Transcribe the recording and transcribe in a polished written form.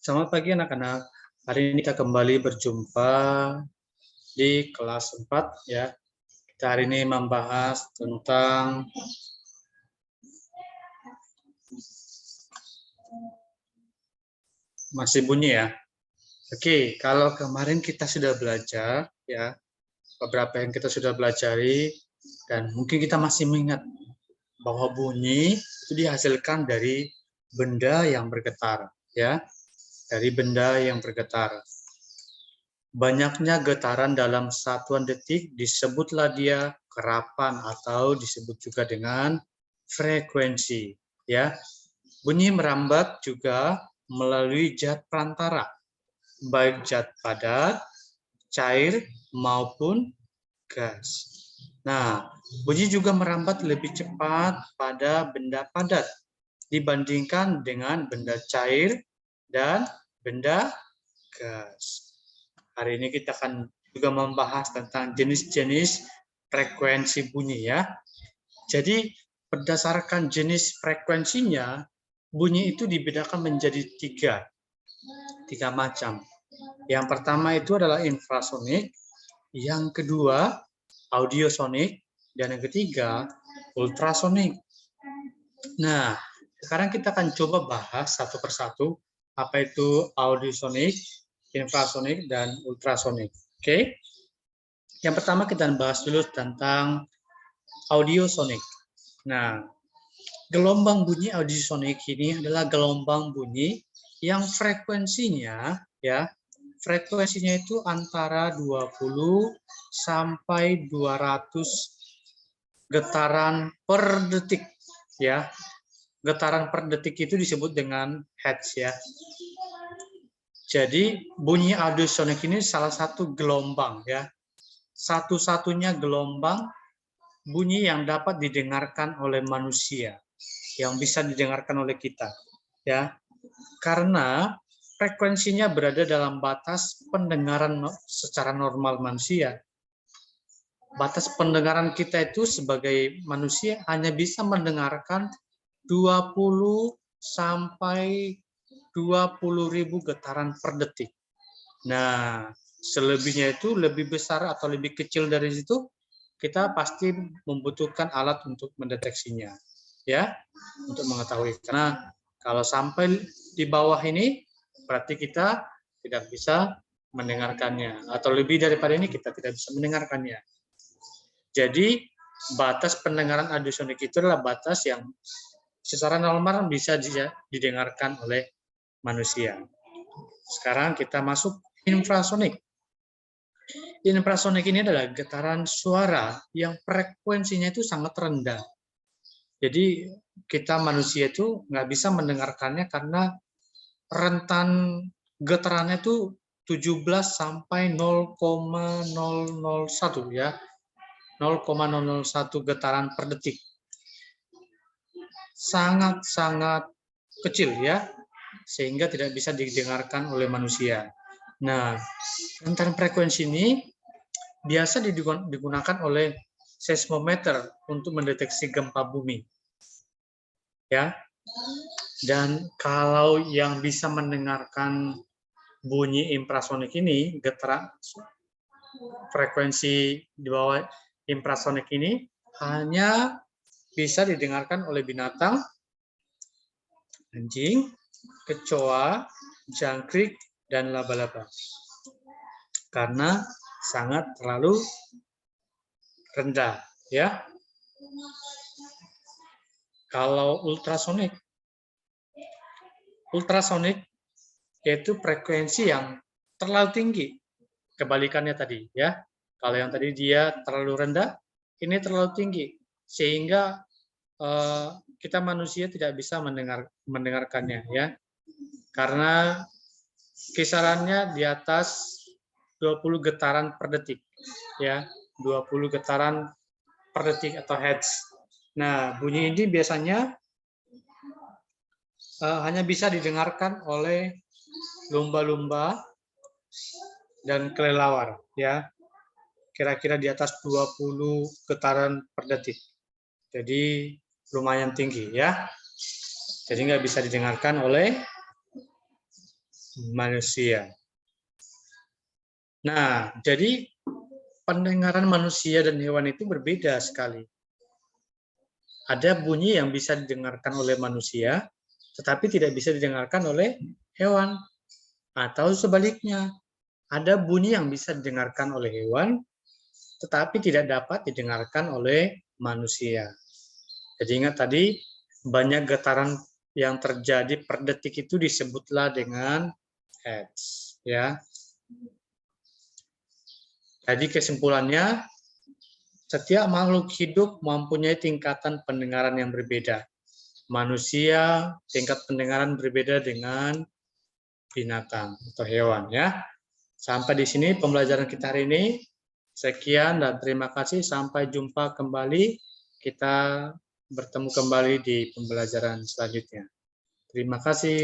Selamat pagi anak-anak. Hari ini kita kembali berjumpa di kelas 4 ya. Kita hari ini membahas tentang masih bunyi ya. Oke, kalau kemarin kita sudah belajar ya, beberapa yang kita sudah pelajari dan mungkin kita masih mengingat bahwa bunyi itu dihasilkan dari benda yang bergetar ya, dari benda yang bergetar. Banyaknya getaran dalam satuan detik disebutlah dia kerapan atau disebut juga dengan frekuensi ya. Bunyi merambat juga melalui zat perantara, baik zat padat, cair maupun gas. Nah, bunyi juga merambat lebih cepat pada benda padat dibandingkan dengan benda cair dan benda gas. Hari ini kita akan juga membahas tentang jenis-jenis frekuensi bunyi ya. Jadi berdasarkan jenis frekuensinya, bunyi itu dibedakan menjadi tiga macam. Yang pertama itu adalah infrasonik, yang kedua audiosonik, dan yang ketiga ultrasonik. Nah, sekarang kita akan coba bahas satu persatu apa itu audiosonik, infrasonik, dan ultrasonik. Oke? Yang pertama kita bahas dulu tentang audiosonik. Nah, gelombang bunyi audiosonik ini adalah gelombang bunyi yang frekuensinya itu antara 20 sampai 200 getaran per detik ya. Getaran per detik itu disebut dengan hertz ya. Jadi bunyi audiosonik ini salah satu gelombang ya. Satu-satunya gelombang bunyi yang dapat didengarkan oleh manusia, yang bisa didengarkan oleh kita ya. Karena frekuensinya berada dalam batas pendengaran secara normal manusia. Batas pendengaran kita itu sebagai manusia hanya bisa mendengarkan 20 sampai 20.000 getaran per detik. Nah, selebihnya itu lebih besar atau lebih kecil dari situ, kita pasti membutuhkan alat untuk mendeteksinya, ya, untuk mengetahui. Karena kalau sampai di bawah ini, berarti kita tidak bisa mendengarkannya, atau lebih daripada ini kita tidak bisa mendengarkannya. Jadi, batas pendengaran audiosonik itu adalah batas yang secara normal bisa didengarkan oleh manusia. Sekarang kita masuk infrasonik. Infrasonik ini adalah getaran suara yang frekuensinya itu sangat rendah. Jadi kita manusia itu nggak bisa mendengarkannya karena rentan getarannya itu 17 sampai 0,001 ya. 0,001 getaran per detik. Sangat-sangat kecil ya, sehingga tidak bisa didengarkan oleh manusia. Nah, rentan frekuensi ini biasa digunakan oleh seismometer untuk mendeteksi gempa bumi. Ya. Dan kalau yang bisa mendengarkan bunyi infrasonik ini, getaran frekuensi di bawah infrasonik ini hanya bisa didengarkan oleh binatang, anjing, kecoa, jangkrik, dan laba-laba. Karena sangat terlalu rendah, ya. Kalau ultrasonik yaitu frekuensi yang terlalu tinggi. Kebalikannya tadi, ya. Kalau yang tadi dia terlalu rendah, ini terlalu tinggi, sehingga kita manusia tidak bisa mendengarkannya, ya. Karena kisarannya di atas 20 getaran per detik, ya. 20 getaran per detik atau hertz. Nah, bunyi ini biasanya hanya bisa didengarkan oleh lumba-lumba dan kelelawar, ya. Kira-kira di atas 20 getaran per detik. Jadi lumayan tinggi, ya. Jadi nggak bisa didengarkan oleh manusia. Nah, jadi pendengaran manusia dan hewan itu berbeda sekali. Ada bunyi yang bisa didengarkan oleh manusia, tetapi tidak bisa didengarkan oleh hewan. Atau sebaliknya, ada bunyi yang bisa didengarkan oleh hewan, tetapi tidak dapat didengarkan oleh manusia. Jadi ingat tadi, banyak getaran yang terjadi per detik itu disebutlah dengan hertz. Ya. Jadi kesimpulannya, setiap makhluk hidup mempunyai tingkatan pendengaran yang berbeda. Manusia tingkat pendengaran berbeda dengan binatang atau hewan, ya. Sampai di sini pembelajaran kita hari ini. Sekian dan terima kasih. Sampai jumpa kembali. Kita bertemu kembali di pembelajaran selanjutnya. Terima kasih.